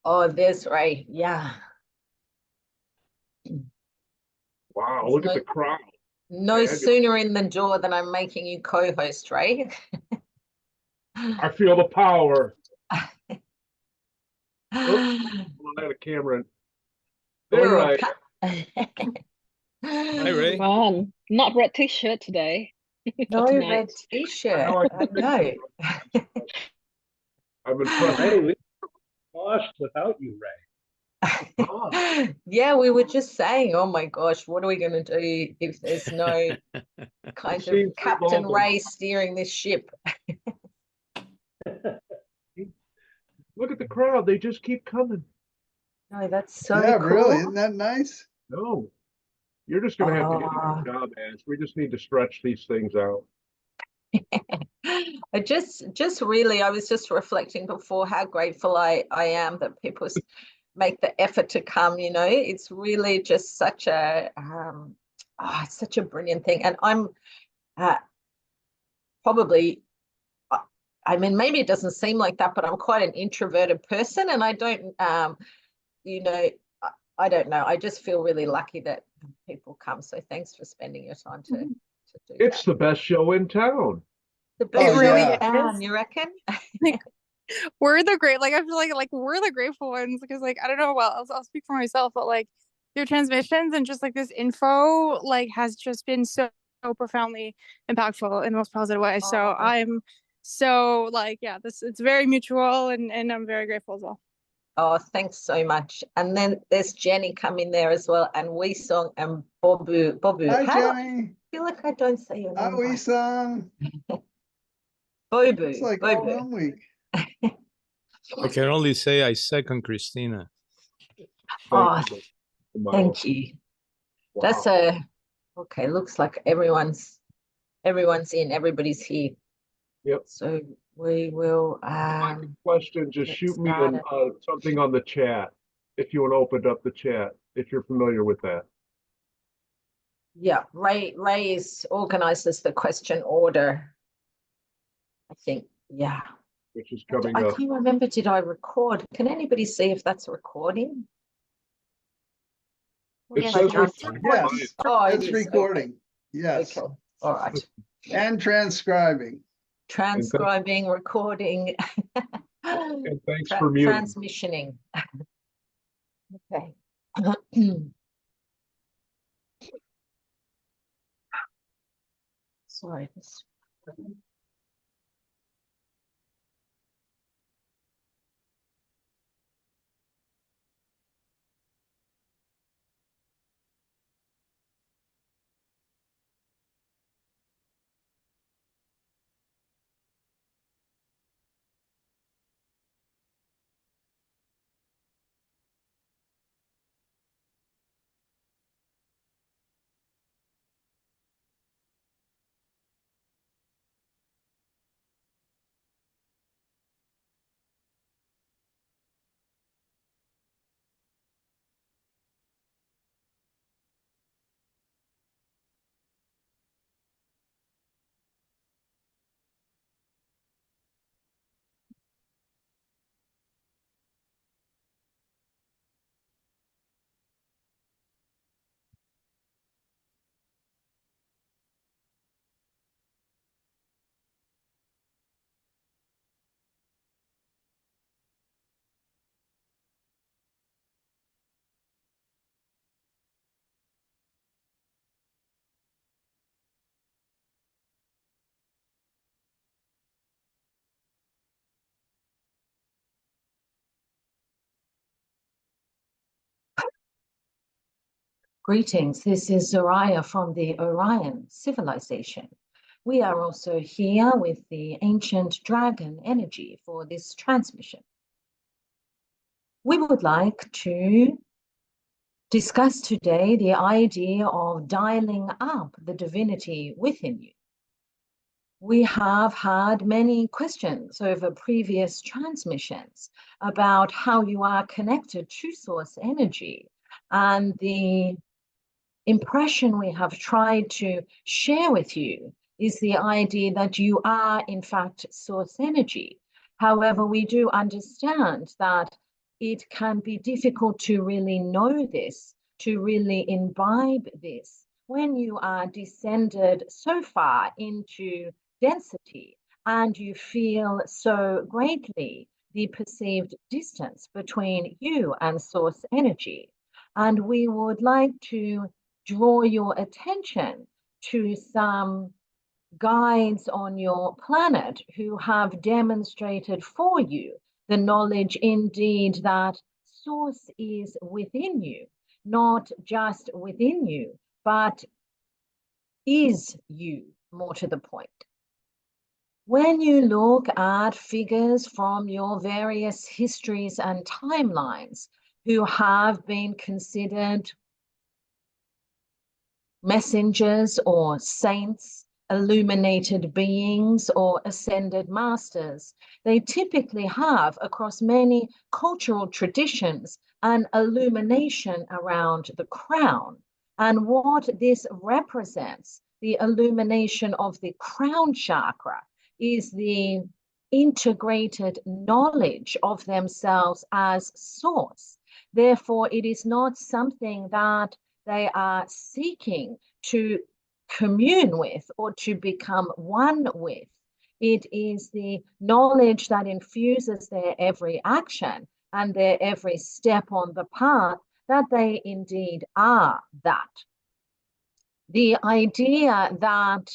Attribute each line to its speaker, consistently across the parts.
Speaker 1: Oh, there's Ray. Yeah.
Speaker 2: Wow,
Speaker 1: There's
Speaker 2: look at the crowd.
Speaker 1: no sooner in the door than I'm making you co-host, Ray.
Speaker 2: I feel the power. Oh, I had a camera. There I
Speaker 3: Hi, Ray.
Speaker 4: Man, not red t-shirt today.
Speaker 1: No
Speaker 4: Tonight.
Speaker 1: red t-shirt.
Speaker 2: know
Speaker 1: I know.
Speaker 2: I'm impressed.
Speaker 5: Hey, we lost without you, Ray.
Speaker 2: Oh,
Speaker 1: Yeah, we were just saying, oh my gosh, what are we going to do if there's no kind of
Speaker 2: seems
Speaker 1: Captain
Speaker 2: revolving.
Speaker 1: Ray steering this ship?
Speaker 2: Look at the crowd. They just keep coming.
Speaker 1: No, that's so
Speaker 6: Yeah,
Speaker 1: cool.
Speaker 6: really, isn't that nice?
Speaker 2: No, you're just going to have to get a job, Ash. We just need to stretch these things out.
Speaker 1: I just really, I was just reflecting before how grateful I am that people make the effort to come. You know, it's really just such a it's such a brilliant thing. And I'm probably, I mean, maybe it doesn't seem like that, but I'm quite an introverted person, and I don't, you know, I don't know. I just feel really lucky that people come. So thanks for spending your time to do
Speaker 2: It's
Speaker 1: that.
Speaker 2: the best show in town.
Speaker 1: The best
Speaker 4: Oh,
Speaker 1: show
Speaker 4: yeah.
Speaker 1: in town, you reckon?
Speaker 7: We're the great, like I feel like we're the grateful ones because like I don't know, well I'll speak for myself, but like your transmissions and just like this info like has just been so profoundly impactful in the most positive way. So I'm so like, yeah, it's very mutual, and I'm very grateful as well.
Speaker 1: Oh, thanks so much. And then there's Jenny coming there as well, and Wee Song and Bobu.
Speaker 6: Hi,
Speaker 1: How
Speaker 6: Jenny.
Speaker 1: I feel like I don't say your
Speaker 6: Hi,
Speaker 1: name right.
Speaker 6: Wee-sung.
Speaker 1: Bobu.
Speaker 6: It's like
Speaker 1: Bobu.
Speaker 6: all week.
Speaker 3: I can only say I second Christina.
Speaker 1: Oh,
Speaker 2: Thank you.
Speaker 1: thank you.
Speaker 2: Wow.
Speaker 1: That's okay. Looks like everyone's in. Everybody's here.
Speaker 2: Yep.
Speaker 1: So we will.
Speaker 2: Question, just shoot me something on the chat if you want to open up the chat, if you're familiar with that.
Speaker 1: Yeah, Ray organizes the question order, I think. Yeah.
Speaker 2: Which is coming
Speaker 1: I
Speaker 2: up.
Speaker 1: can't remember, did I record? Can anybody see if that's recording?
Speaker 2: It says
Speaker 6: yes.
Speaker 1: Oh,
Speaker 6: It's recording.
Speaker 1: Okay.
Speaker 6: Yes.
Speaker 1: Okay. All right.
Speaker 6: And transcribing.
Speaker 1: Transcribing, recording.
Speaker 2: And thanks for muting.
Speaker 1: Transmissioning. Okay. Sorry. Greetings, this is Zariyah from the Orion civilization. We are also here with the ancient dragon energy for this transmission. We would like to discuss today the idea of dialing up the divinity within you. We have had many questions over previous transmissions about how you are connected to source energy, and the impression we have tried to share with you is the idea that you are in fact source energy. However, we do understand that it can be difficult to really know this, to really imbibe this when you are descended so far into density and you feel so greatly the perceived distance between you and source energy. And we would like to draw your attention to some guides on your planet who have demonstrated for you the knowledge indeed that source is within you, not just within you, but is you, more to the point. When you look at figures from your various histories and timelines who have been considered messengers or saints, illuminated beings or ascended masters, they typically have, across many cultural traditions, an illumination around the crown. And what this represents, the illumination of the crown chakra, is the integrated knowledge of themselves as source. Therefore, it is not something that they are seeking to commune with or to become one with. It is the knowledge that infuses their every action and their every step on the path that they indeed are that. The idea that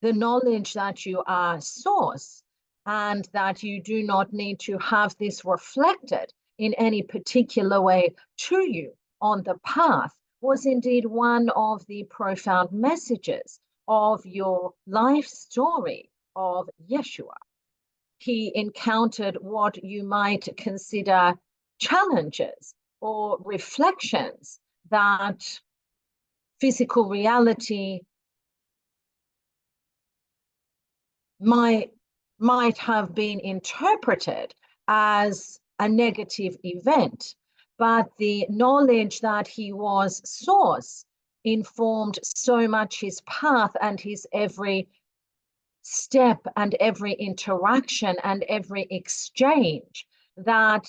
Speaker 1: the knowledge that you are source and that you do not need to have this reflected in any particular way to you on the path was indeed one of the profound messages of your life story of Yeshua. He encountered what you might consider challenges or reflections that physical reality might have been interpreted as a negative event, but the knowledge that he was source informed so much his path and his every step and every interaction and every exchange that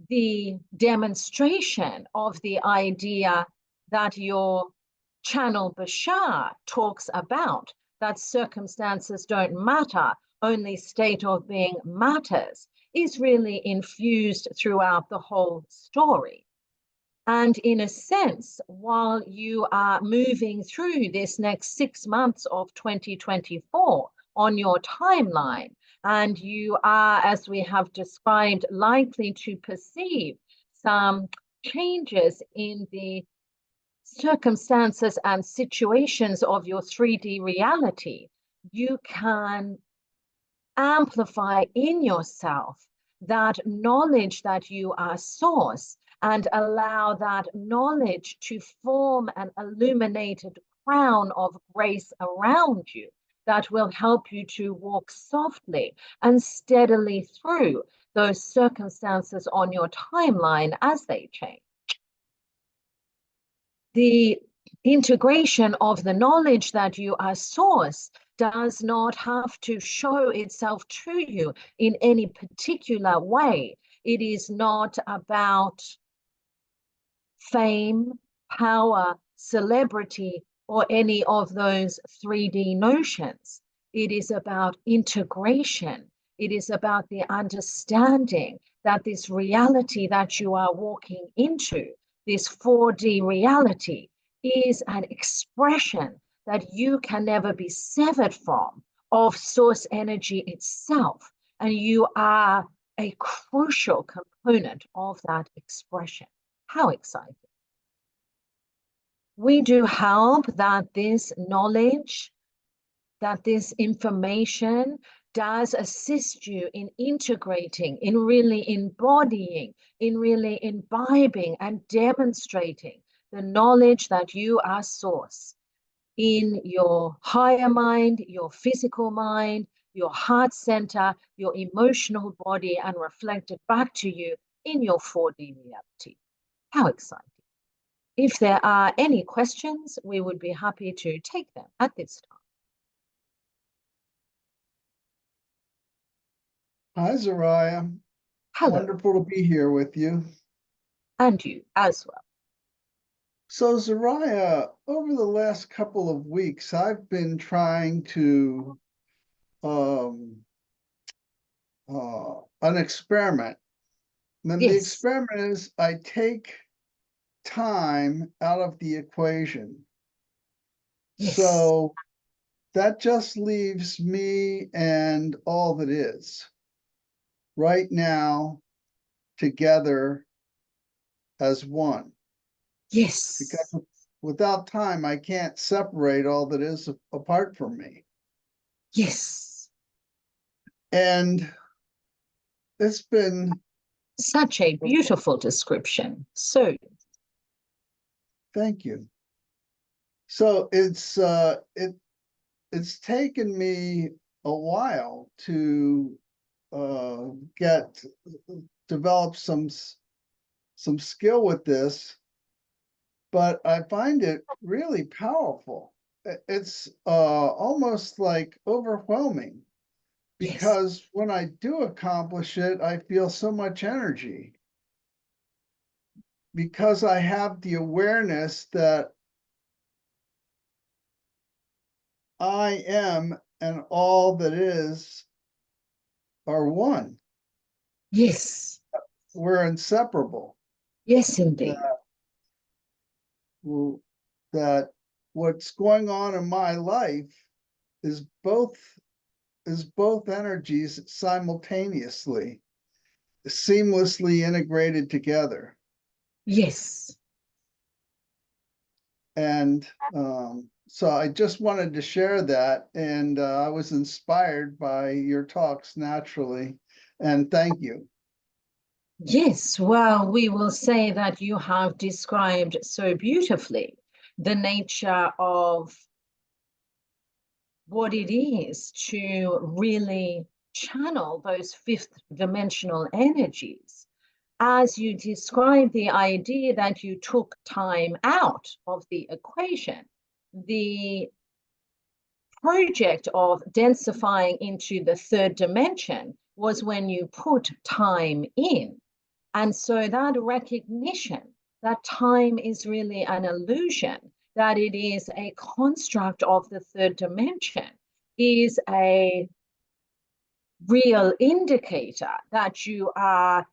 Speaker 1: the demonstration of the idea that your channel Bashar talks about, that circumstances don't matter, only state of being matters, is really infused throughout the whole story. And in a sense, while you are moving through this next 6 months of 2024 on your timeline, and you are, as we have described, likely to perceive some changes in the circumstances and situations of your 3D reality, you can amplify in yourself that knowledge that you are source and allow that knowledge to form an illuminated crown of grace around you that will help you to walk softly and steadily through those circumstances on your timeline as they change. The integration of the knowledge that you are source does not have to show itself to you in any particular way. It is not about fame, power, celebrity, or any of those 3D notions. It is about integration. It is about the understanding that this reality that you are walking into, this 4D reality, is an expression that you can never be severed from of source energy itself. And you are a crucial component of that expression. How exciting. We do help that this knowledge, that this information does assist you in integrating, in really embodying, in really imbibing and demonstrating the knowledge that you are source in your higher mind, your physical mind, your heart center, your emotional body, and reflected back to you in your 4D reality. How exciting. If there are any questions, we would be happy to take them at this time.
Speaker 6: Hi, Zariyah.
Speaker 1: Hello,
Speaker 6: Wonderful to be here with you.
Speaker 1: and you as well.
Speaker 6: So, Zariyah, over the last couple of weeks, I've been trying to an experiment. And the
Speaker 1: Yes.
Speaker 6: experiment is I take time out of the equation.
Speaker 1: Yes.
Speaker 6: So that just leaves me and all that is right now together as one.
Speaker 1: Yes.
Speaker 6: Because without time, I can't separate all that is apart from me.
Speaker 1: Yes.
Speaker 6: And it's been
Speaker 1: Such a beautiful description. So,
Speaker 6: thank you. So it's taken me a while to develop some skill with this, but I find it really powerful. It's almost like overwhelming,
Speaker 1: yes.
Speaker 6: because when I do accomplish it, I feel so much energy, because I have the awareness that I am and all that is are one.
Speaker 1: Yes.
Speaker 6: We're inseparable.
Speaker 1: Yes, indeed.
Speaker 6: That what's going on in my life is both energies simultaneously, seamlessly integrated together.
Speaker 1: Yes.
Speaker 6: And so I just wanted to share that, and I was inspired by your talks naturally, and thank you.
Speaker 1: Yes, well, we will say that you have described so beautifully the nature of what it is to really channel those fifth dimensional energies. As you describe the idea that you took time out of the equation, the project of densifying into the third dimension was when you put time in. And so that recognition that time is really an illusion, that it is a construct of the third dimension, is a real indicator that you are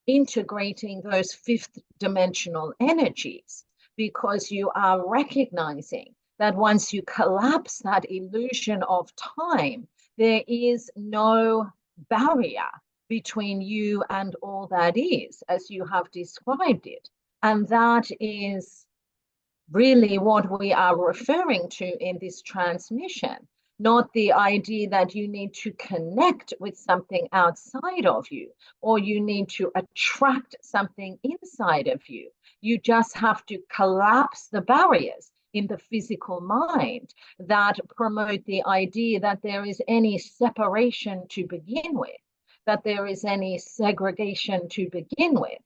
Speaker 1: integrating those fifth dimensional energies, because you are recognizing that once you collapse that illusion of time, there is no barrier between you and all that is, as you have described it. And that is really what we are referring to in this transmission, not the idea that you need to connect with something outside of you or you need to attract something inside of you. You just have to collapse the barriers in the physical mind that promote the idea that there is any separation to begin with, that there is any segregation to begin with.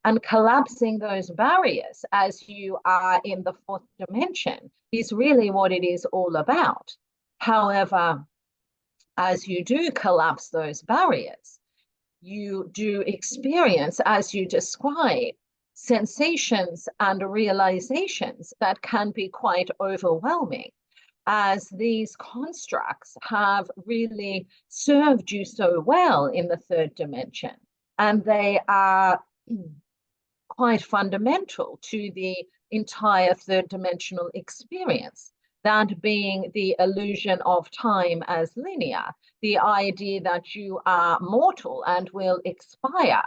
Speaker 1: And collapsing those barriers as you are in the fourth dimension is really what it is all about. However, as you do collapse those barriers, you do experience, as you describe, sensations and realizations that can be quite overwhelming, as these constructs have really served you so well in the third dimension. And they are quite fundamental to the entire third dimensional experience, that being the illusion of time as linear, the idea that you are mortal and will expire,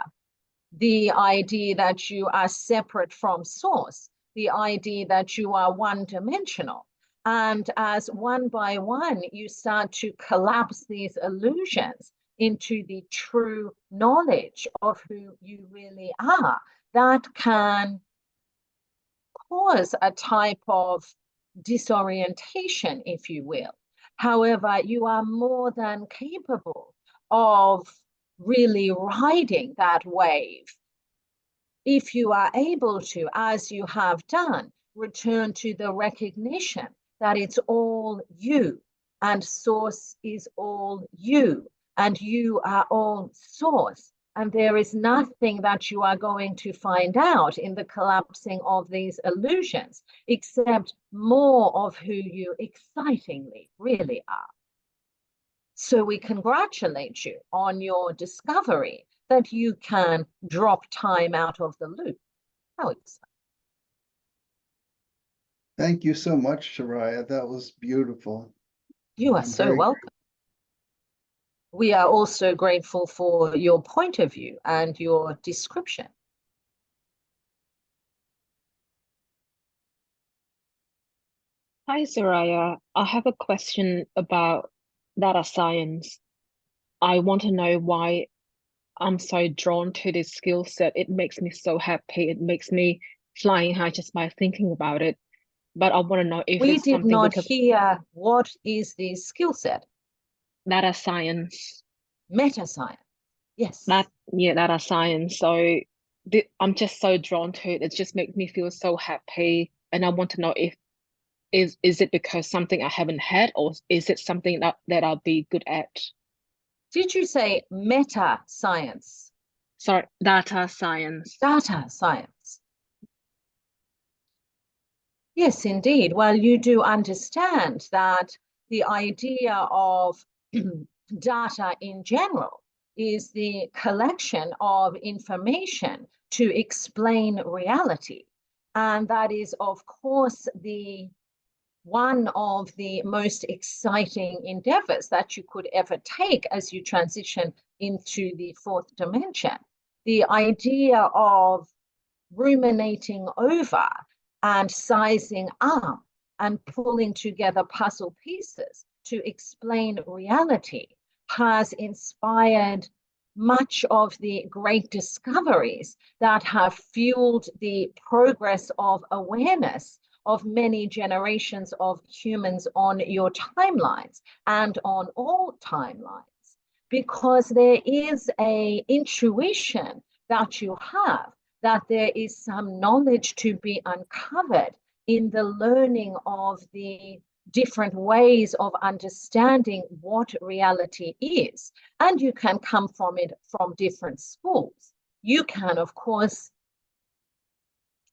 Speaker 1: the idea that you are separate from source, the idea that you are one-dimensional. And as one by one you start to collapse these illusions into the true knowledge of who you really are, that can cause a type of disorientation, if you will. However, you are more than capable of really riding that wave if you are able to, as you have done, return to the recognition that it's all you and source is all you and you are all source. And there is nothing that you are going to find out in the collapsing of these illusions, except more of who you excitingly really are. So we congratulate you on your discovery that you can drop time out of the loop. How exciting.
Speaker 6: Thank you so much, Zariyah. That was beautiful.
Speaker 1: You are
Speaker 6: I'm
Speaker 1: so
Speaker 6: very
Speaker 1: welcome. We are also grateful for your point of view and your description.
Speaker 4: Hi, Zariyah. I have a question about data science. I want to know why I'm so drawn to this skill set. It makes me so happy. It makes me flying high just by thinking about it. But I want to know if
Speaker 1: We
Speaker 4: it's
Speaker 1: did
Speaker 4: something
Speaker 1: not
Speaker 4: because
Speaker 1: hear what is the skill set.
Speaker 4: data science,
Speaker 1: Meta science. Yes.
Speaker 4: data science. So I'm just so drawn to it. It just makes me feel so happy. And I want to know if is it because something I haven't had, or is it something that I'll be good at?
Speaker 1: Did you say meta science?
Speaker 4: Sorry, data science.
Speaker 1: Data science. Yes, indeed. Well, you do understand that the idea of data in general is the collection of information to explain reality. And that is, of course, one of the most exciting endeavors that you could ever take as you transition into the fourth dimension. The idea of ruminating over and sizing up and pulling together puzzle pieces to explain reality has inspired much of the great discoveries that have fueled the progress of awareness of many generations of humans on your timelines and on all timelines, because there is an intuition that you have that there is some knowledge to be uncovered in the learning of the different ways of understanding what reality is. And you can come from it from different schools. You can, of course,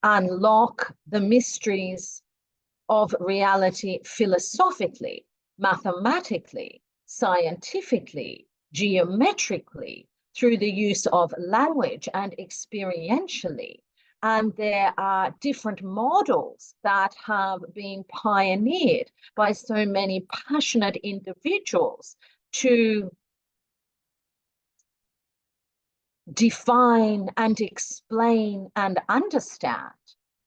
Speaker 1: unlock the mysteries of reality philosophically, mathematically, scientifically, geometrically, through the use of language and experientially. And there are different models that have been pioneered by so many passionate individuals to define and explain and understand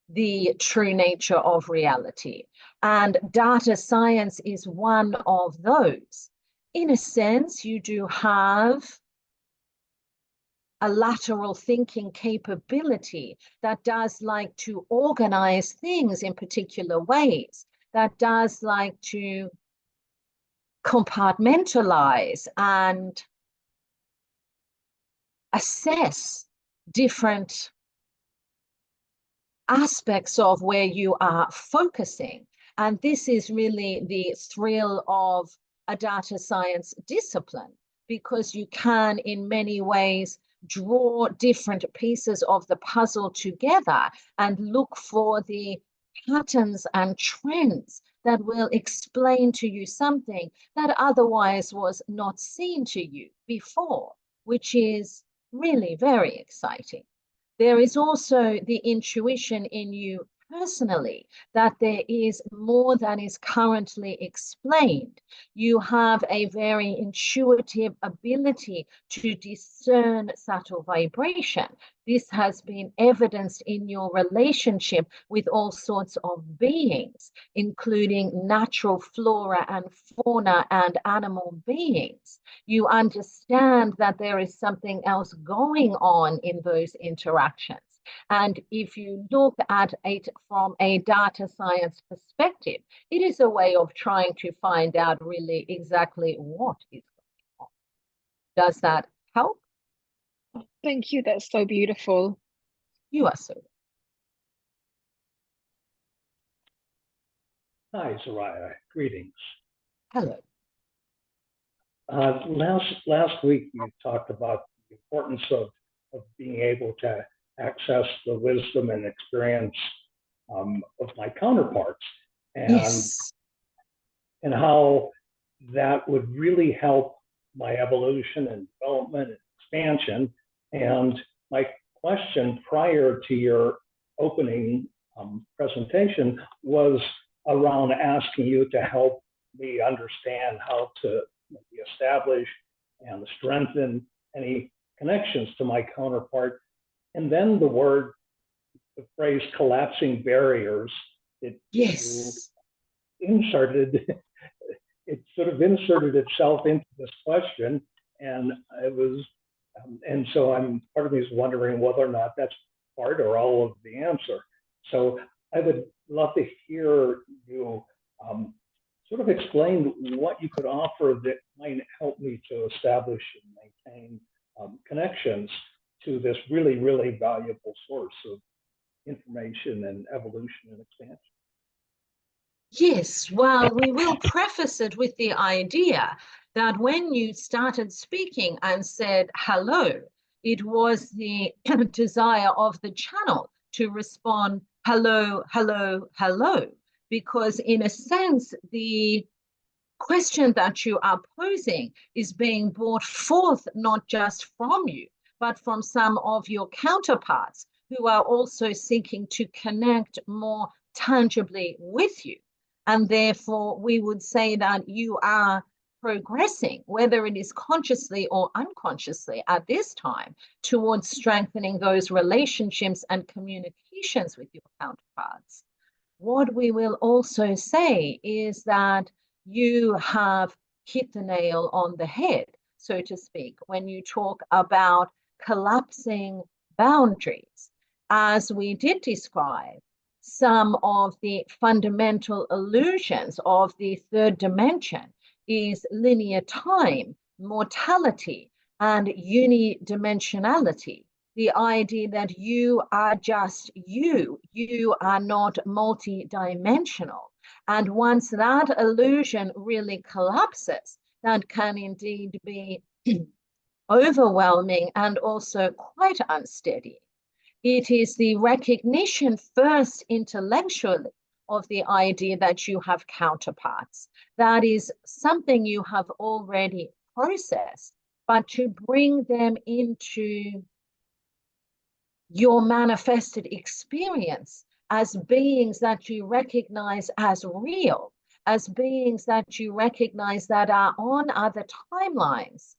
Speaker 1: the true nature of reality. And data science is one of those. In a sense, you do have a lateral thinking capability that does like to organize things in particular ways, that does like to compartmentalize and assess different aspects of where you are focusing. And this is really the thrill of a data science discipline, because you can in many ways draw different pieces of the puzzle together and look for the patterns and trends that will explain to you something that otherwise was not seen to you before, which is really very exciting. There is also the intuition in you personally that there is more than is currently explained. You have a very intuitive ability to discern subtle vibration. This has been evidenced in your relationship with all sorts of beings, including natural flora and fauna and animal beings. You understand that there is something else going on in those interactions. And if you look at it from a data science perspective, it is a way of trying to find out really exactly what is going on. Does that help?
Speaker 4: Thank you. That's so beautiful.
Speaker 1: You are so.
Speaker 5: Hi, Zariyah. Greetings.
Speaker 1: Hello.
Speaker 5: Last week you talked about the importance of being able to access the wisdom and experience of my counterparts, and
Speaker 1: Yes.
Speaker 5: and how that would really help my evolution and development and expansion. And my question prior to your opening presentation was around asking you to help me understand how to establish and strengthen any connections to my counterpart. And then the phrase collapsing barriers,
Speaker 1: Yes.
Speaker 5: it sort of inserted itself into this question, and it was, and so part of me is wondering whether or not that's part or all of the answer. So I would love to hear you sort of explain what you could offer that might help me to establish and maintain connections to this really, really valuable source of information and evolution and expansion.
Speaker 1: Yes, well, we will preface it with the idea that when you started speaking and said hello, it was the desire of the channel to respond hello, hello, hello, because in a sense, the question that you are posing is being brought forth not just from you, but from some of your counterparts who are also seeking to connect more tangibly with you. And therefore, we would say that you are progressing, whether it is consciously or unconsciously at this time, towards strengthening those relationships and communications with your counterparts. What we will also say is that you have hit the nail on the head, so to speak, when you talk about collapsing boundaries. As we did describe, some of the fundamental illusions of the third dimension is linear time, mortality, and unidimensionality. The idea that you are just you are not multidimensional. And once that illusion really collapses, that can indeed be overwhelming and also quite unsteady. It is the recognition first intellectually of the idea that you have counterparts. That is something you have already processed, but to bring them into your manifested experience as beings that you recognize as real, as beings that you recognize that are on other timelines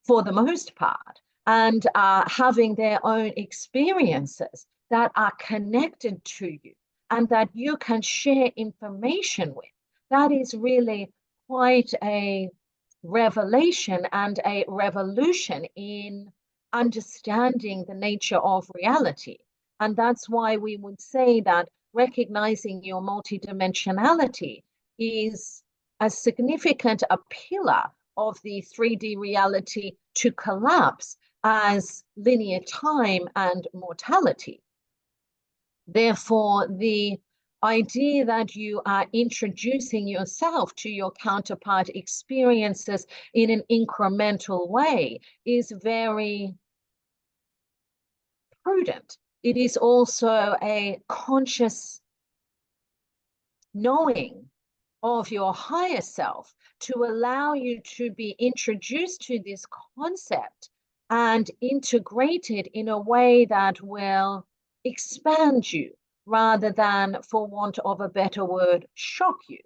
Speaker 1: for the most part, and are having their own experiences that are connected to you and that you can share information with. That is really quite a revelation and a revolution in understanding the nature of reality. And that's why we would say that recognizing your multidimensionality is as significant a pillar of the 3D reality to collapse as linear time and mortality. Therefore, the idea that you are introducing yourself to your counterpart experiences in an incremental way is very prudent. It is also a conscious knowing of your higher self to allow you to be introduced to this concept and integrated in a way that will expand you rather than, for want of a better word, shock you.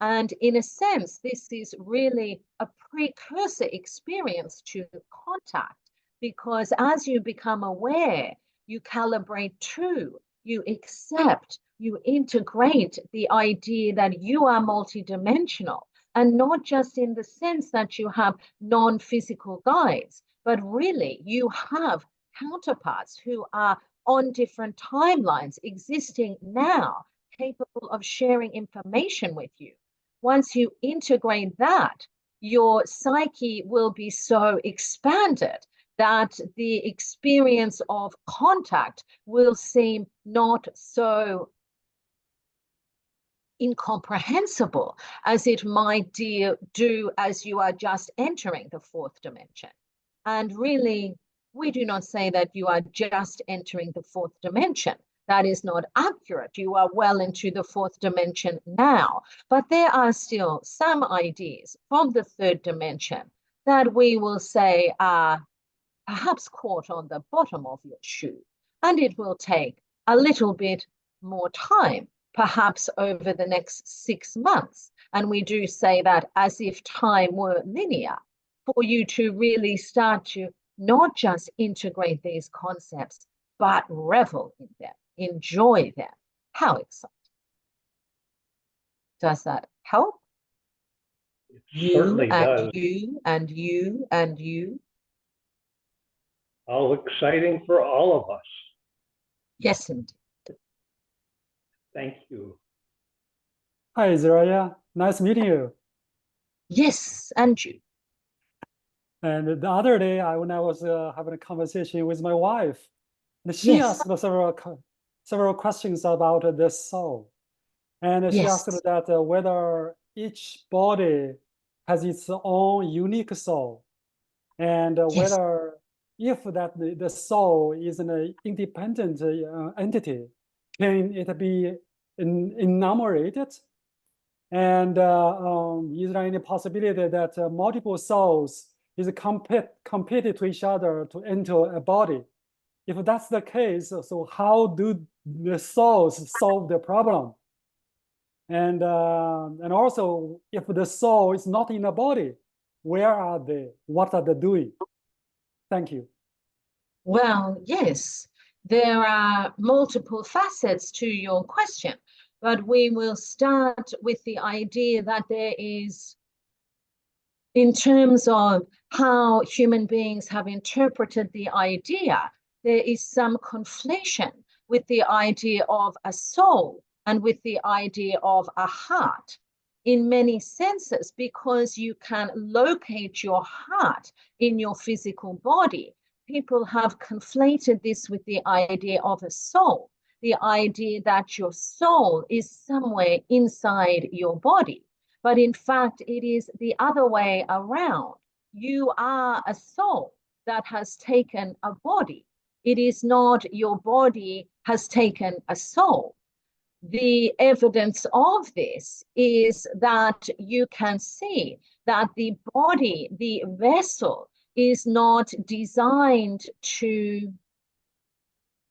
Speaker 1: And in a sense, this is really a precursor experience to contact, because as you become aware, you calibrate too, you accept, you integrate the idea that you are multidimensional, and not just in the sense that you have non-physical guides, but really you have counterparts who are on different timelines existing now, capable of sharing information with you. Once you integrate that, your psyche will be so expanded that the experience of contact will seem not so incomprehensible as it might do as you are just entering the fourth dimension. And really, we do not say that you are just entering the fourth dimension. That is not accurate. You are well into the fourth dimension now, but there are still some ideas from the third dimension that we will say are perhaps caught on the bottom of your shoe, and it will take a little bit more time, perhaps over the next 6 months. And we do say that as if time were linear, for you to really start to not just integrate these concepts, but revel in them, enjoy them. How exciting. Does that help?
Speaker 5: It
Speaker 1: You
Speaker 5: certainly
Speaker 1: and
Speaker 5: does.
Speaker 1: you and you and you.
Speaker 5: How exciting for all of us.
Speaker 1: Yes, indeed.
Speaker 5: Thank you.
Speaker 8: Hi, Zariyah. Nice meeting you.
Speaker 1: Yes, and you.
Speaker 8: And the other day, when I was having a conversation with my wife, and she
Speaker 1: Yes.
Speaker 8: asked several questions about the soul. And she
Speaker 1: Yes.
Speaker 8: asked that whether each body has its own unique soul, and
Speaker 1: Yes.
Speaker 8: whether if that the soul is an independent entity, can it be enumerated? And is there any possibility that multiple souls is competed to each other to enter a body? If that's the case, so how do the souls solve the problem? And also, if the soul is not in a body, where are they? What are they doing? Thank you.
Speaker 1: Well, yes, there are multiple facets to your question, but we will start with the idea that there is, in terms of how human beings have interpreted the idea, there is some conflation with the idea of a soul and with the idea of a heart in many senses, because you can locate your heart in your physical body. People have conflated this with the idea of a soul, the idea that your soul is somewhere inside your body. But in fact, it is the other way around. You are a soul that has taken a body. It is not your body has taken a soul. The evidence of this is that you can see that the body, the vessel, is not designed to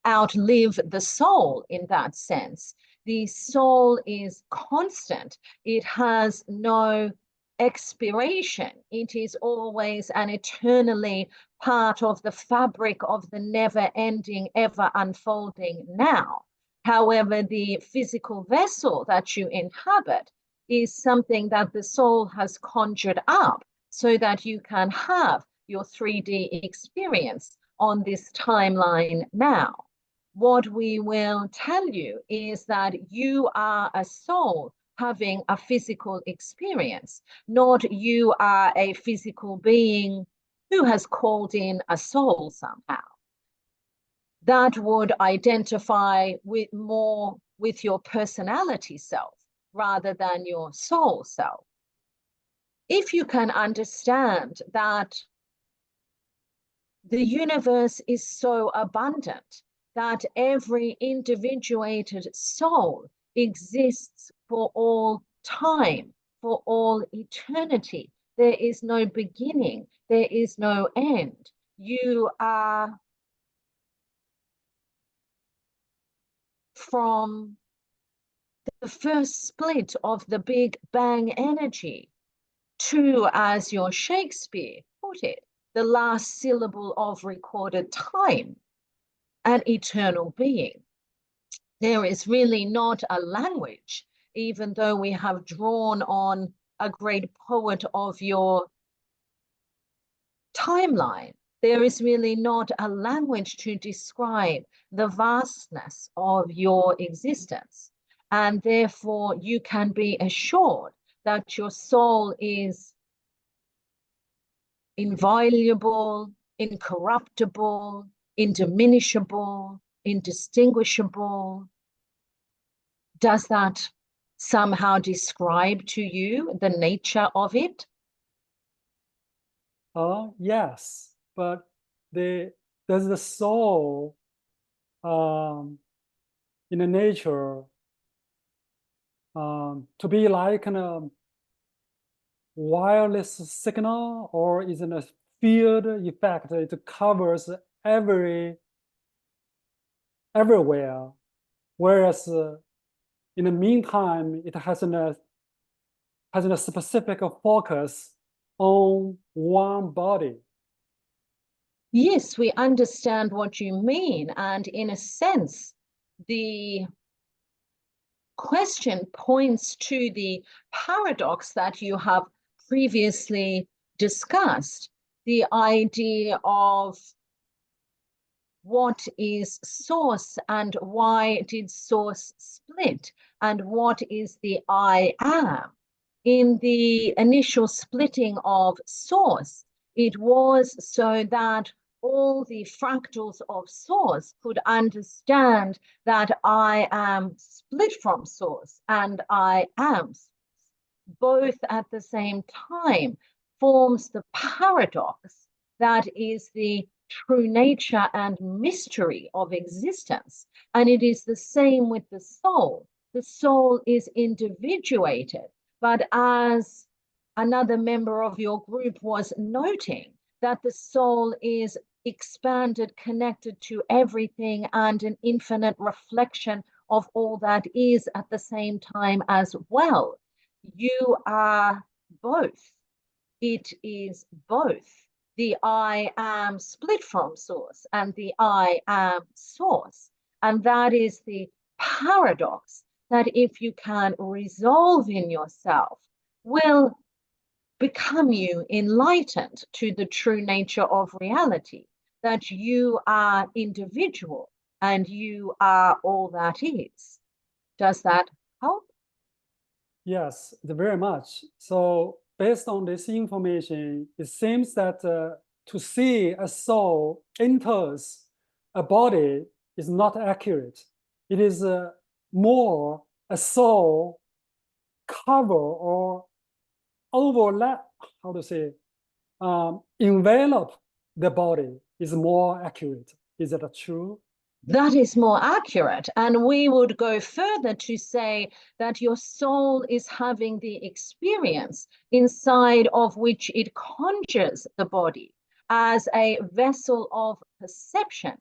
Speaker 1: outlive the soul in that sense. The soul is constant. It has no expiration. It is always and eternally part of the fabric of the never-ending, ever unfolding now. However, the physical vessel that you inhabit is something that the soul has conjured up so that you can have your 3D experience on this timeline now. What we will tell you is that you are a soul having a physical experience, not you are a physical being who has called in a soul somehow. That would identify more with your personality self rather than your soul self. If you can understand that the universe is so abundant that every individuated soul exists for all time, for all eternity. There is no beginning, there is no end. You are from the first split of the Big Bang energy to, as your Shakespeare put it, the last syllable of recorded time, an eternal being. There is really not a language, even though we have drawn on a great poet of your timeline. There is really not a language to describe the vastness of your existence. And therefore, you can be assured that your soul is inviolable, incorruptible, indiminishable, indistinguishable. Does that somehow describe to you the nature of it?
Speaker 8: Yes. but does the soul in the nature to be like a wireless signal, or is it a field effect? It covers everywhere, whereas in the meantime, it has a specific focus on one body.
Speaker 1: Yes, we understand what you mean. And in a sense, the question points to the paradox that you have previously discussed, the idea of what is source and why did source split, and what is the I am. In the initial splitting of source, it was so that all the fractals of source could understand that I am split from source and I am source. Both at the same time forms the paradox that is the true nature and mystery of existence. And it is the same with the soul. The soul is individuated, but as another member of your group was noting, that the soul is expanded, connected to everything, and an infinite reflection of all that is at the same time as well. You are both. It is both. The I am split from source and the I am source. And that is the paradox that if you can resolve in yourself, will become you enlightened to the true nature of reality, that you are individual and you are all that is. Does that help?
Speaker 8: Yes, very much. So based on this information, it seems that to see a soul enters a body is not accurate. It is more a soul cover or overlap, how to say, envelop the body is more accurate. Is that true?
Speaker 1: That is more accurate. And we would go further to say that your soul is having the experience inside of which it conjures the body as a vessel of perception.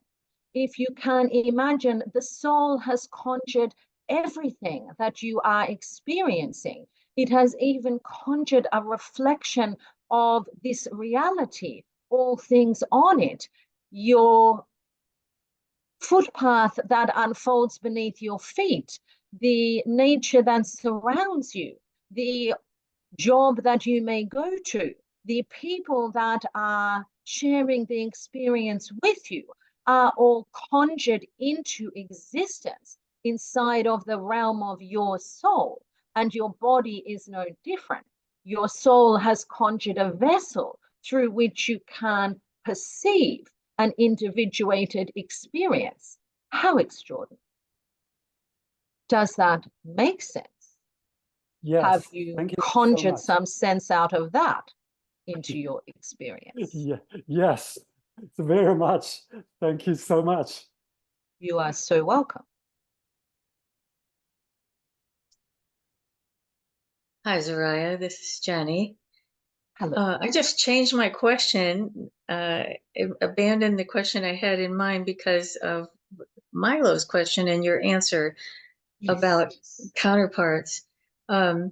Speaker 1: If you can imagine, the soul has conjured everything that you are experiencing. It has even conjured a reflection of this reality, all things on it. Your footpath that unfolds beneath your feet, the nature that surrounds you, the job that you may go to, the people that are sharing the experience with you are all conjured into existence inside of the realm of your soul, and your body is no different. Your soul has conjured a vessel through which you can perceive an individuated experience. How extraordinary. Does that make sense?
Speaker 8: Yes.
Speaker 1: Have you conjured some sense out of that into your experience?
Speaker 8: Yeah, yes, very much. Thank you so much.
Speaker 1: You are so welcome.
Speaker 9: Hi, Zariyah. This is Jenny.
Speaker 1: Hello.
Speaker 9: I just changed my question, abandoned the question I had in mind because of Milo's question and your answer about counterparts. A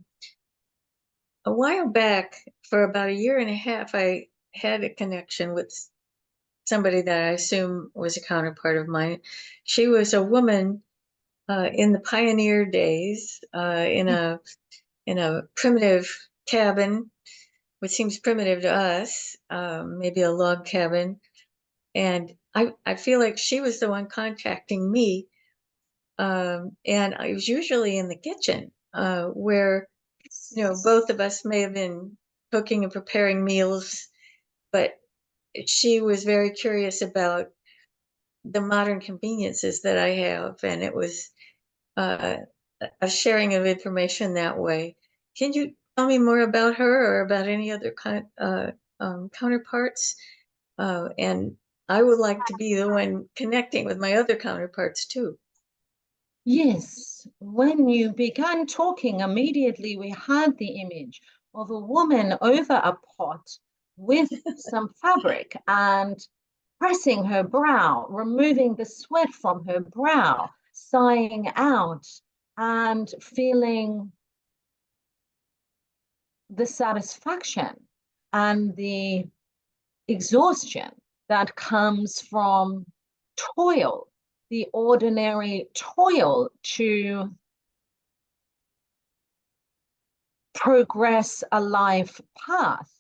Speaker 9: while back, for about a year and a half, I had a connection with somebody that I assume was a counterpart of mine. She was a woman in the pioneer days, in a primitive cabin, which seems primitive to us, maybe a log cabin. And I feel like she was the one contacting me. And I was usually in the kitchen, where, you know, both of us may have been cooking and preparing meals, but she was very curious about the modern conveniences that I have. And it was a sharing of information that way. Can you tell me more about her or about any other counterparts? And I would like to be the one connecting with my other counterparts too.
Speaker 1: Yes, when you began talking, immediately we had the image of a woman over a pot with some fabric and pressing her brow, removing the sweat from her brow, sighing out and feeling the satisfaction and the exhaustion that comes from toil, the ordinary toil to progress a life path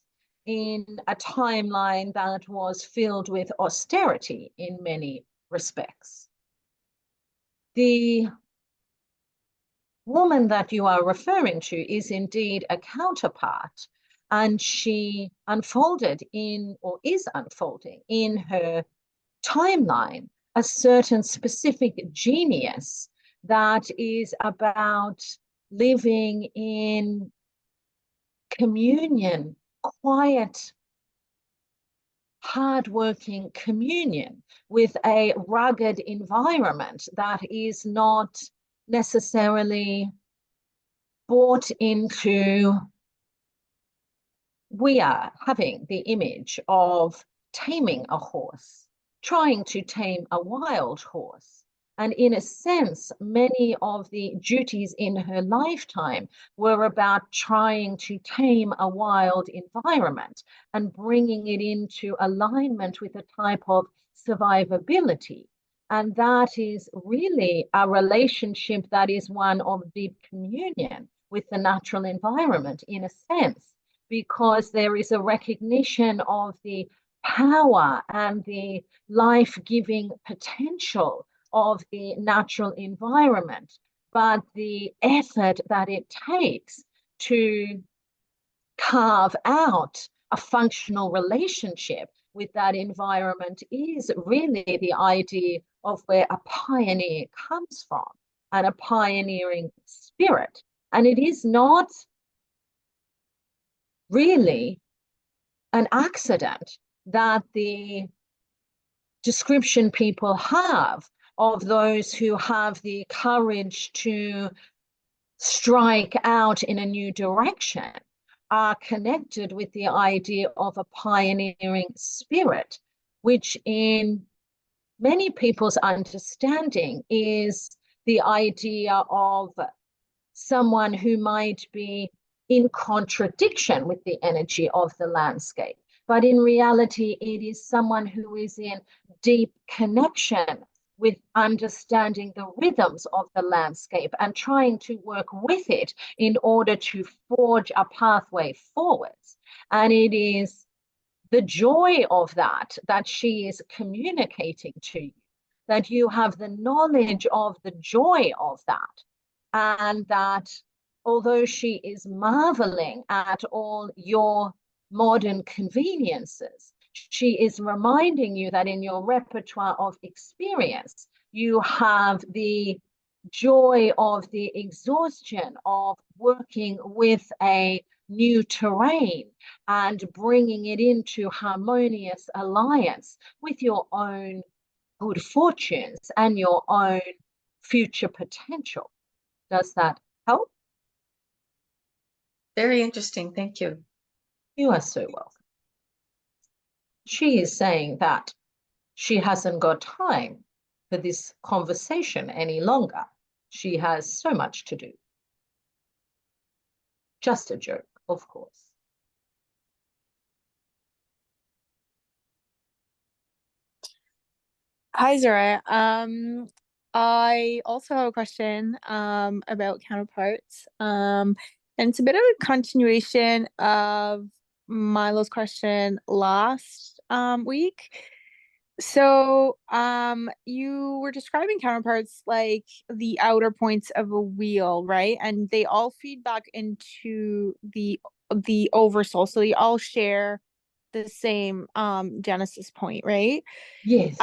Speaker 1: in a timeline that was filled with austerity in many respects. The woman that you are referring to is indeed a counterpart, and she unfolded in, or is unfolding in her timeline, a certain specific genius that is about living in communion, quiet, hardworking communion with a rugged environment that is not necessarily bought into. We are having the image of taming a horse, trying to tame a wild horse. And in a sense, many of the duties in her lifetime were about trying to tame a wild environment and bringing it into alignment with a type of survivability. And that is really a relationship that is one of deep communion with the natural environment in a sense, because there is a recognition of the power and the life-giving potential of the natural environment, but the effort that it takes to carve out a functional relationship with that environment is really the idea of where a pioneer comes from, and a pioneering spirit. And it is not really an accident that the description people have of those who have the courage to strike out in a new direction are connected with the idea of a pioneering spirit, which in many people's understanding is the idea of someone who might be in contradiction with the energy of the landscape. But in reality, it is someone who is in deep connection with understanding the rhythms of the landscape and trying to work with it in order to forge a pathway forwards. And it is the joy of that she is communicating to you, that you have the knowledge of the joy of that, and that although she is marveling at all your modern conveniences, she is reminding you that in your repertoire of experience, you have the joy of the exhaustion of working with a new terrain and bringing it into harmonious alliance with your own good fortunes and your own future potential. Does that help?
Speaker 9: Very interesting. Thank you.
Speaker 1: You are so welcome. She is saying that she hasn't got time for this conversation any longer. She has so much to do. Just a joke, of course.
Speaker 7: Hi, Zariyah. I also have a question about counterparts. And it's a bit of a continuation of Milo's question last week. So you were describing counterparts like the outer points of a wheel, right? And they all feed back into the oversoul. So they all share the same Genesis point, right?
Speaker 1: Yes.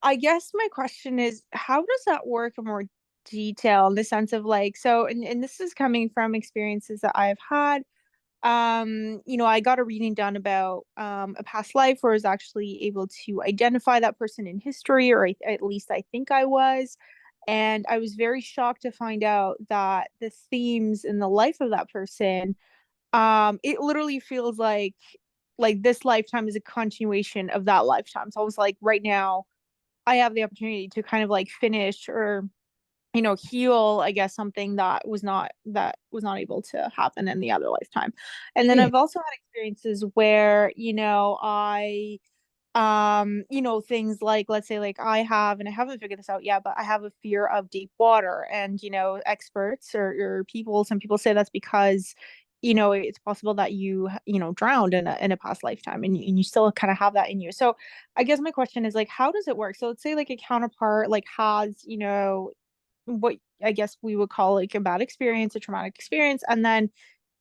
Speaker 7: I guess my question is, how does that work in more detail, in the sense of like, so, and this is coming from experiences that I've had you know, I got a reading done about a past life where I was actually able to identify that person in history, or at least I think I was. And I was very shocked to find out that the themes in the life of that person, it literally feels like this lifetime is a continuation of that lifetime. So I was like, right now, I have the opportunity to kind of like finish or, you know, heal, I guess, something that was not able to happen in the other lifetime. And then
Speaker 1: Yeah.
Speaker 7: I've also had experiences where, you know, I you know, things like, let's say, like I have, and I haven't figured this out yet, but I have a fear of deep water. And, you know, experts or people, some people say that's because, you know, it's possible that you know, drowned in a past lifetime, and you still kind of have that in you. So I guess my question is like, how does it work? So let's say like a counterpart like has, you know, what I guess we would call like a bad experience, a traumatic experience, and then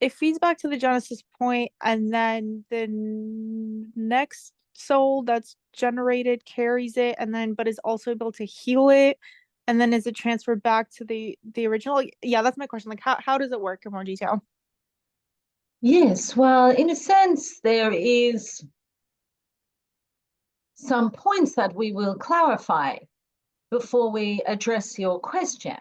Speaker 7: it feeds back to the Genesis point, and then the next soul that's generated carries it, and then but is also able to heal it, and then is it transferred back to the original? Yeah, that's my question. Like, how does it work in more detail?
Speaker 1: Yes, well, in a sense, there is some points that we will clarify before we address your question.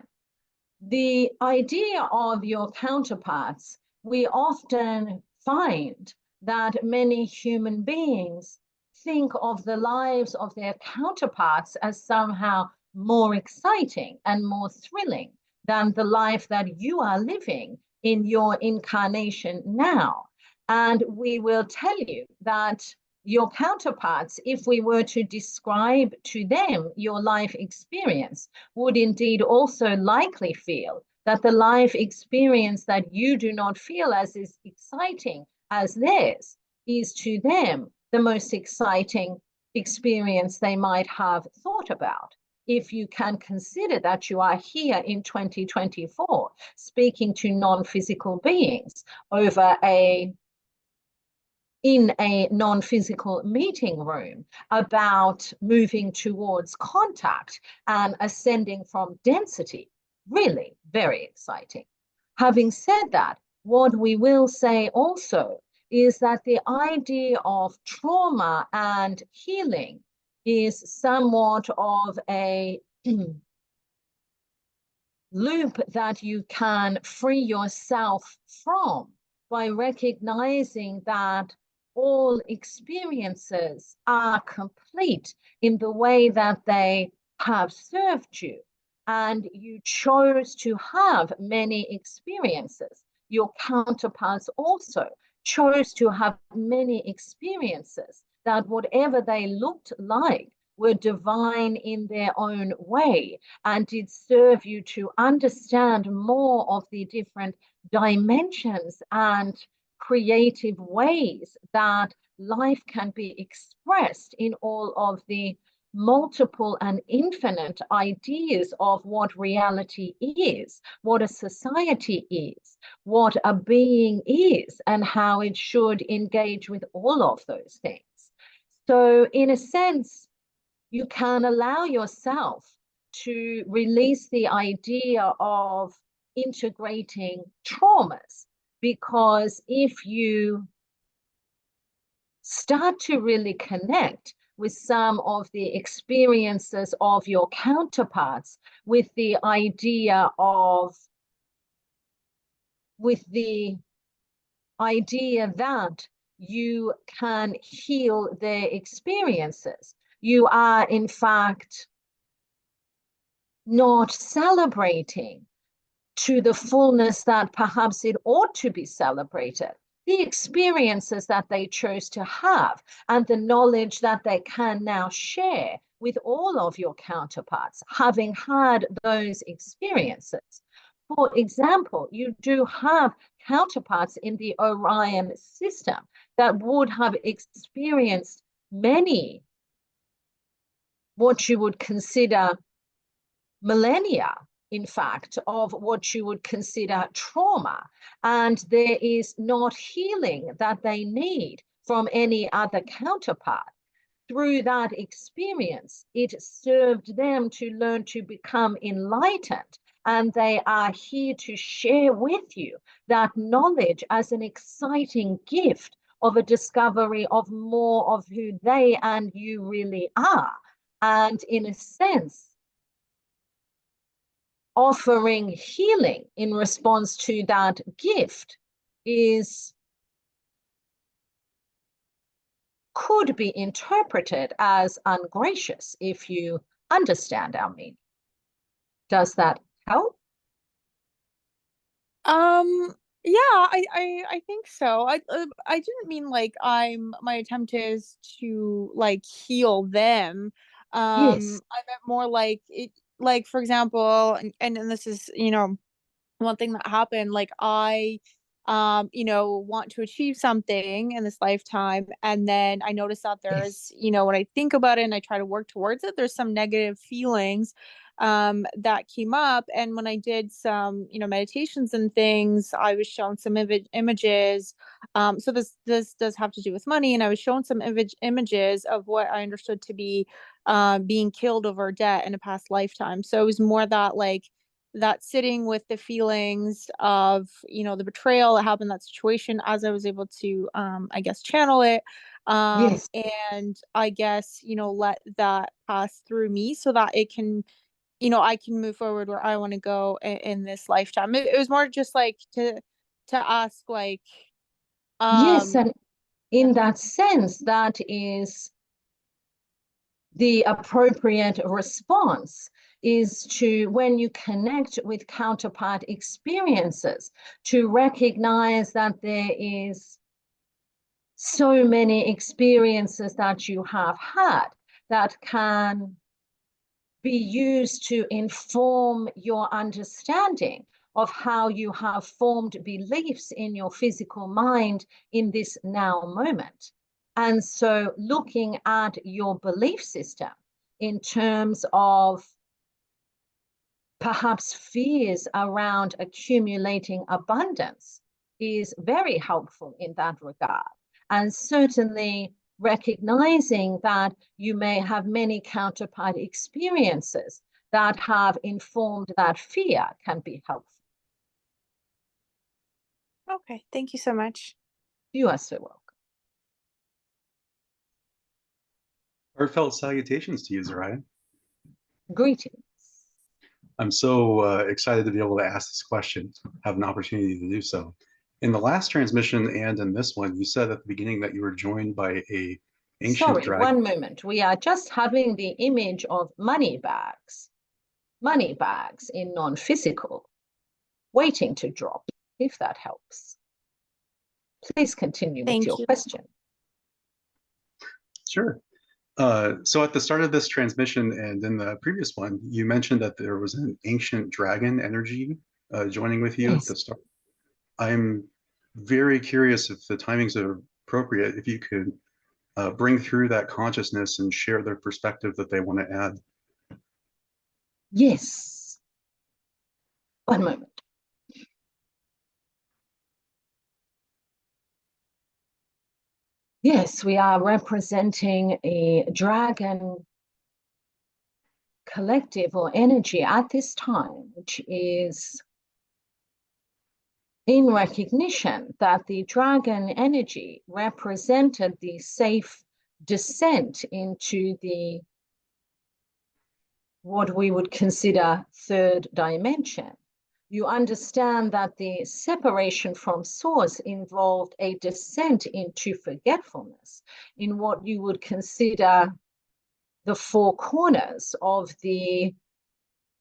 Speaker 1: The idea of your counterparts, we often find that many human beings think of the lives of their counterparts as somehow more exciting and more thrilling than the life that you are living in your incarnation now. And we will tell you that your counterparts, if we were to describe to them your life experience, would indeed also likely feel that the life experience that you do not feel as is exciting as theirs is to them the most exciting experience they might have thought about. If you can consider that you are here in 2024 speaking to non-physical beings in a non-physical meeting room about moving towards contact and ascending from density, really very exciting. Having said that, what we will say also is that the idea of trauma and healing is somewhat of a loop that you can free yourself from by recognizing that all experiences are complete in the way that they have served you. And you chose to have many experiences. Your counterparts also chose to have many experiences that, whatever they looked like, were divine in their own way and did serve you to understand more of the different dimensions and creative ways that life can be expressed in all of the multiple and infinite ideas of what reality is, what a society is, what a being is, and how it should engage with all of those things. So, in a sense, you can allow yourself to release the idea of integrating traumas, because if you start to really connect with some of the experiences of your counterparts, with the idea that you can heal their experiences, you are in fact not celebrating to the fullness that perhaps it ought to be celebrated, the experiences that they chose to have and the knowledge that they can now share with all of your counterparts, having had those experiences. For example, you do have counterparts in the Orion system that would have experienced many, what you would consider millennia, in fact, of what you would consider trauma. And there is not healing that they need from any other counterpart. Through that experience, it served them to learn to become enlightened and they are here to share with you that knowledge as an exciting gift of a discovery of more of who they and you really are. And in a sense, offering healing in response to that gift could be interpreted as ungracious if you understand our meaning. Does that help?
Speaker 7: Yeah, I think so. I didn't mean like my attempt is to like heal them.
Speaker 1: Yes.
Speaker 7: I meant more like it, like for example, and this is, you know, one thing that happened, like I you know, want to achieve something in this lifetime, and then I notice that there's, you know, when I think about it and I try to work towards it, there's some negative feelings that came up. And when I did some, you know, meditations and things, I was shown some images. So this does have to do with money, and I was shown some images of what I understood to be being killed over debt in a past lifetime. So it was more that like that sitting with the feelings of, you know, the betrayal that happened in that situation, as I was able to I guess channel it,
Speaker 1: Yes.
Speaker 7: and I guess, you know, let that pass through me so that it can, you know, I can move forward where I want to go in this lifetime. It was more just like to ask like
Speaker 1: Yes, and in
Speaker 7: yeah.
Speaker 1: that sense, that is the appropriate response, is to, when you connect with counterpart experiences, to recognize that there is so many experiences that you have had that can be used to inform your understanding of how you have formed beliefs in your physical mind in this now moment. And so looking at your belief system in terms of perhaps fears around accumulating abundance is very helpful in that regard. And certainly recognizing that you may have many counterpart experiences that have informed that fear can be helpful.
Speaker 7: Okay, thank you so much.
Speaker 1: You are so welcome.
Speaker 10: Heartfelt salutations to you, Zariyah.
Speaker 1: Greetings.
Speaker 10: I'm so excited to be able to ask this question, have an opportunity to do so. In the last transmission and in this one, you said at the beginning that you were joined by a ancient dragon.
Speaker 1: Sorry, one moment. We are just having the image of money bags in non-physical, waiting to drop, if that helps. Please continue with your question.
Speaker 10: Sure. So at the start of this transmission and in the previous one, you mentioned that there was an ancient dragon energy joining with you at the start. I'm very curious if the timings are appropriate, if you could bring through that consciousness and share their perspective that they want to add.
Speaker 1: Yes. One moment. Yes, we are representing a dragon collective or energy at this time, which is in recognition that the dragon energy represented the safe descent into the what we would consider third dimension. You understand that the separation from source involved a descent into forgetfulness in what you would consider the four corners of the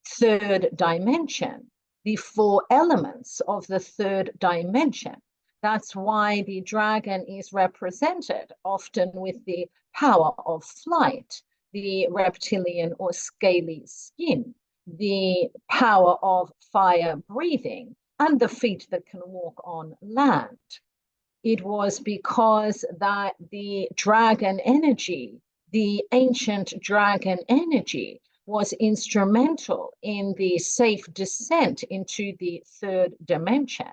Speaker 1: third dimension, the four elements of the third dimension. That's why the dragon is represented often with the power of flight, the reptilian or scaly skin, the power of fire breathing, and the feet that can walk on land. It was because that the dragon energy, the ancient dragon energy, was instrumental in the safe descent into the third dimension.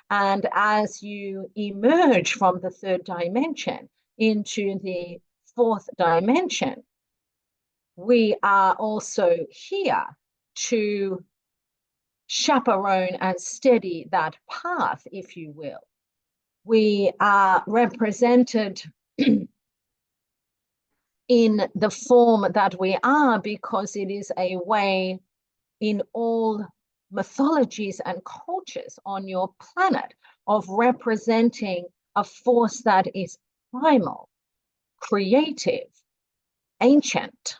Speaker 1: And as you emerge from the third dimension into the fourth dimension, we are also here to chaperone and steady that path, if you will. We are represented in the form that we are because it is a way in all mythologies and cultures on your planet of representing a force that is primal, creative, ancient,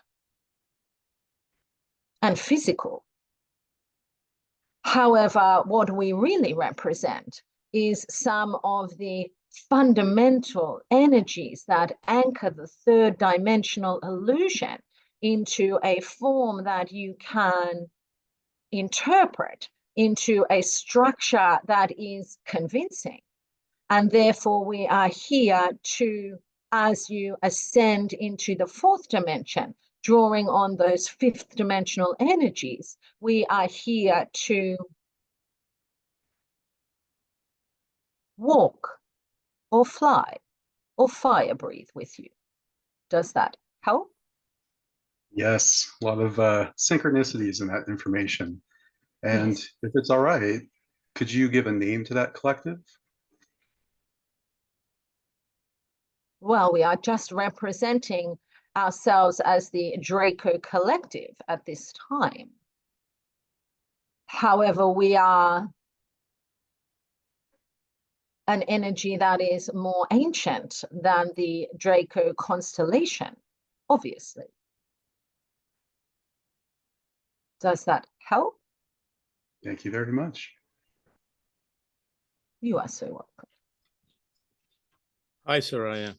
Speaker 1: and physical. However, what we really represent is some of the fundamental energies that anchor the third dimensional illusion into a form that you can interpret into a structure that is convincing. And therefore, we are here to, as you ascend into the fourth dimension, drawing on those fifth dimensional energies, we are here to walk or fly or fire breathe with you. Does that help?
Speaker 10: Yes, a lot of synchronicities in that information. And
Speaker 1: Yes.
Speaker 10: if it's all right, could you give a name to that collective?
Speaker 1: Well, we are just representing ourselves as the Draco Collective at this time. However, we are an energy that is more ancient than the Draco constellation, obviously. Does that help?
Speaker 10: Thank you very much.
Speaker 1: You are so welcome.
Speaker 3: Hi, Zariyah.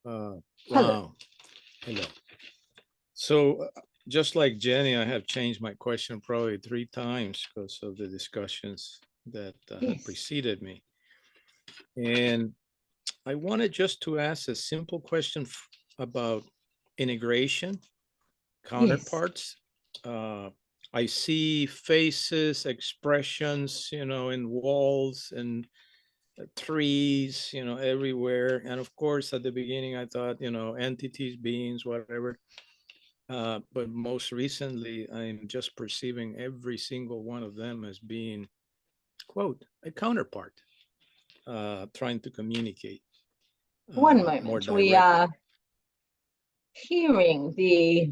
Speaker 1: Hello.
Speaker 3: Wow. Hello. So just like Jenny, I have changed my question probably 3 times because of the discussions that had
Speaker 1: Yes.
Speaker 3: preceded me. And I wanted just to ask a simple question about integration, counterparts. I see faces, expressions, you know, in walls and trees, you know, everywhere. And of course, at the beginning, I thought, you know, entities, beings, whatever. But most recently, I'm just perceiving every single one of them as being, quote, a counterpart, trying to communicate.
Speaker 1: One
Speaker 3: More
Speaker 1: moment.
Speaker 3: directly.
Speaker 1: We are hearing the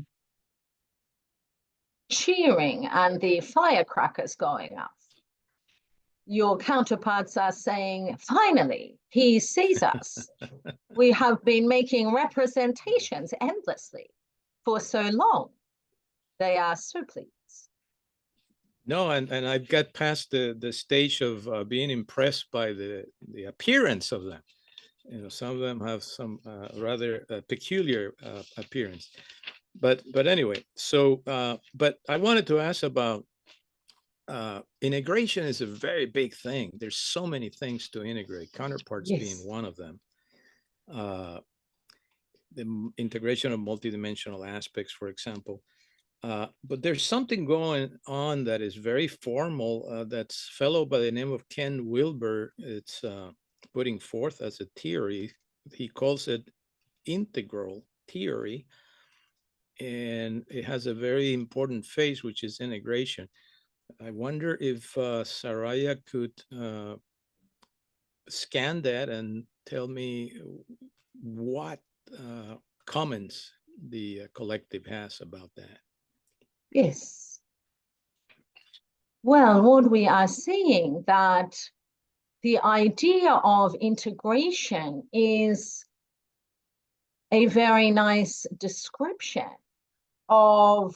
Speaker 1: cheering and the firecrackers going off. Your counterparts are saying, finally, he sees us. We have been making representations endlessly for so long. They are so pleased.
Speaker 3: No, and I've got past the stage of being impressed by the appearance of them. You know, some of them have some rather peculiar appearance. But anyway, so but I wanted to ask about integration is a very big thing. There's so many things to integrate, counterparts
Speaker 1: Yes.
Speaker 3: being one of them. The integration of multidimensional aspects, for example. But there's something going on that is very formal that's fellow by the name of Ken Wilber. It's putting forth as a theory. He calls it integral theory. And it has a very important phase, which is integration. I wonder if Zariyah could scan that and tell me what comments the collective has about that.
Speaker 1: Yes. Well, what we are seeing that the idea of integration is a very nice description of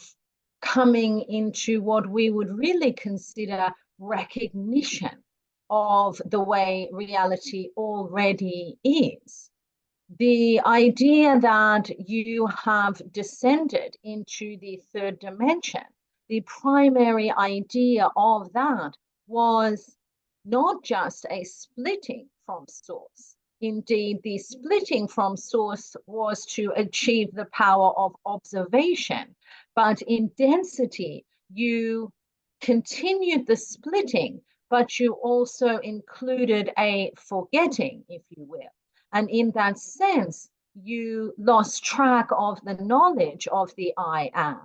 Speaker 1: coming into what we would really consider recognition of the way reality already is. The idea that you have descended into the third dimension, the primary idea of that was not just a splitting from source. Indeed, the splitting from source was to achieve the power of observation. But in density, you continued the splitting, but you also included a forgetting, if you will. And in that sense, you lost track of the knowledge of the I am,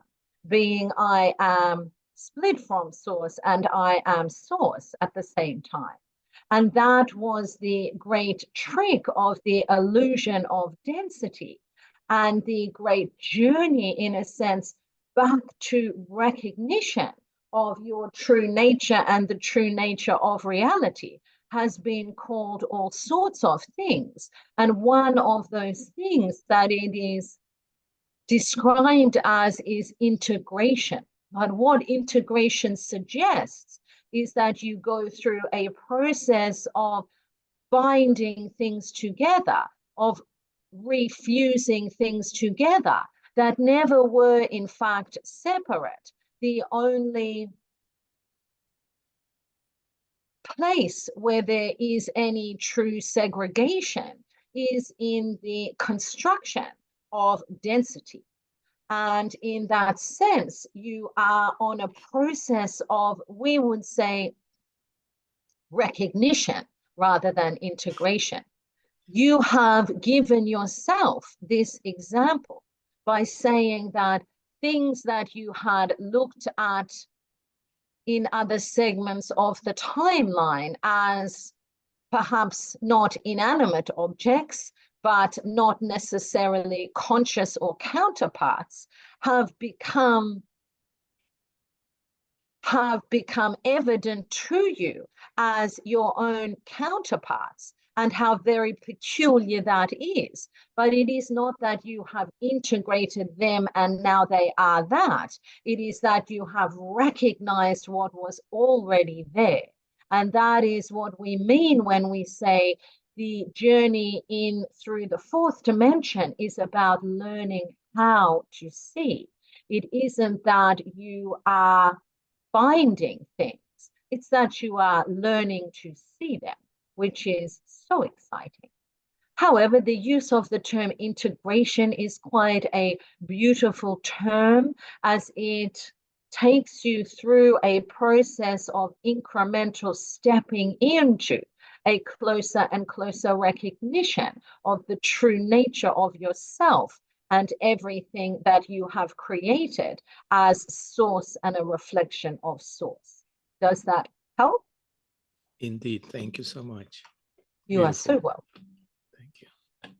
Speaker 1: being I am split from source and I am source at the same time. And that was the great trick of the illusion of density and the great journey, in a sense, back to recognition of your true nature and the true nature of reality has been called all sorts of things. And one of those things that it is described as is integration. But what integration suggests is that you go through a process of binding things together, of refusing things together that never were in fact separate. The only place where there is any true segregation is in the construction of density. And in that sense, you are on a process of, we would say, recognition rather than integration. You have given yourself this example by saying that things that you had looked at in other segments of the timeline as perhaps not inanimate objects, but not necessarily conscious or counterparts, have become evident to you as your own counterparts, and how very peculiar that is. But it is not that you have integrated them and now they are that. It is that you have recognized what was already there. And that is what we mean when we say the journey in through the fourth dimension is about learning how to see. It isn't that you are finding things, it's that you are learning to see them, which is so exciting. However, the use of the term integration is quite a beautiful term, as it takes you through a process of incremental stepping into a closer and closer recognition of the true nature of yourself and everything that you have created as source and a reflection of source. Does that help?
Speaker 3: Indeed. Thank you so much.
Speaker 1: You are so welcome.
Speaker 3: Thank you.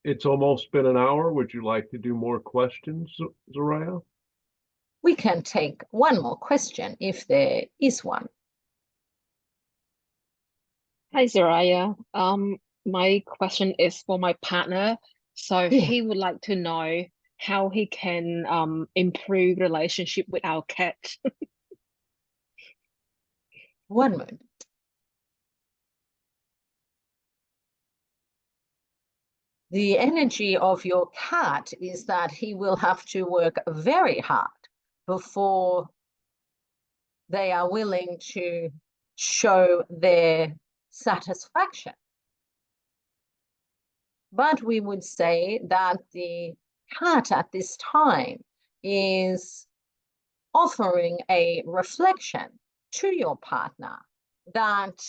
Speaker 2: It's almost been an hour. Would you like to do more questions, Zariyah?
Speaker 1: We can take one more question if there is one.
Speaker 4: Hi, Zariyah. My question is for my partner. So he would like to know how he can improve relationship with our cat.
Speaker 1: One moment. The energy of your cat is that he will have to work very hard before they are willing to show their satisfaction. But we would say that the cat at this time is offering a reflection to your partner that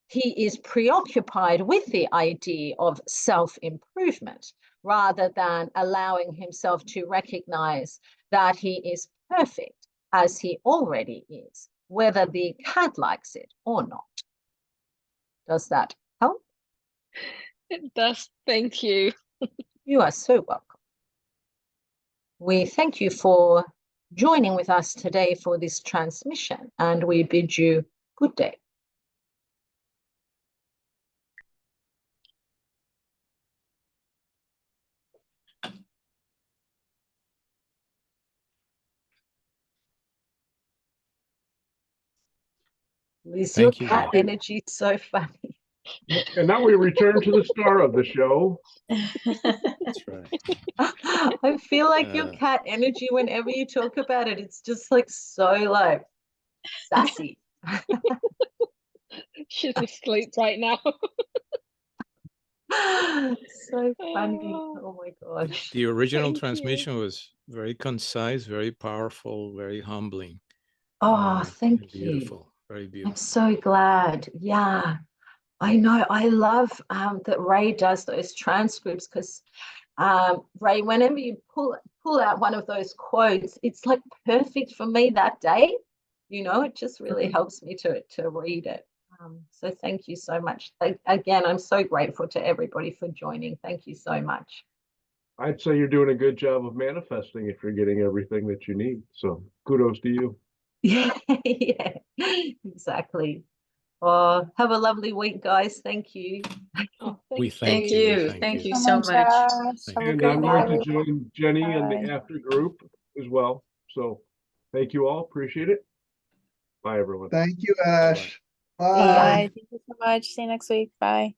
Speaker 1: he is preoccupied with the idea of self-improvement rather than allowing himself to recognize that he is perfect as he already is, whether the cat likes it or not. Does that help?
Speaker 4: It does. Thank you.
Speaker 1: You are so welcome. We thank you for joining with us today for this transmission, and we bid you good day. Liz, your cat energy is so funny.
Speaker 2: And now we return to the star of the show.
Speaker 3: That's right.
Speaker 1: I feel like your cat energy, whenever you talk about it, it's just like so like sassy.
Speaker 4: She's asleep right now.
Speaker 1: So funny. Oh my gosh.
Speaker 3: The original transmission was very concise, very powerful, very humbling.
Speaker 1: Oh, thank you.
Speaker 3: Beautiful, very beautiful.
Speaker 1: I'm so glad. Yeah, I know. I love that Ray does those transcripts because Ray, whenever you pull out one of those quotes, it's like perfect for me that day. You know, it just really helps me to read it. So thank you so much. Again, I'm so grateful to everybody for joining. Thank you so much.
Speaker 2: I'd say you're doing a good job of manifesting if you're getting everything that you need. So kudos to you.
Speaker 1: Yeah, yeah, exactly. Oh, have a lovely week, guys. Thank you.
Speaker 4: Oh,
Speaker 3: We
Speaker 9: Thank
Speaker 3: thank you.
Speaker 9: you.
Speaker 3: Thank
Speaker 9: Thank
Speaker 3: you.
Speaker 9: you so much.
Speaker 7: Have a
Speaker 2: And
Speaker 7: great
Speaker 2: I'm going to
Speaker 7: night.
Speaker 2: join Jenny in
Speaker 7: Bye.
Speaker 2: the after group as well. So thank you all. Appreciate it. Bye, everyone.
Speaker 6: Thank you, Ash. Bye.
Speaker 7: Bye. Thank you so much. See you next week. Bye.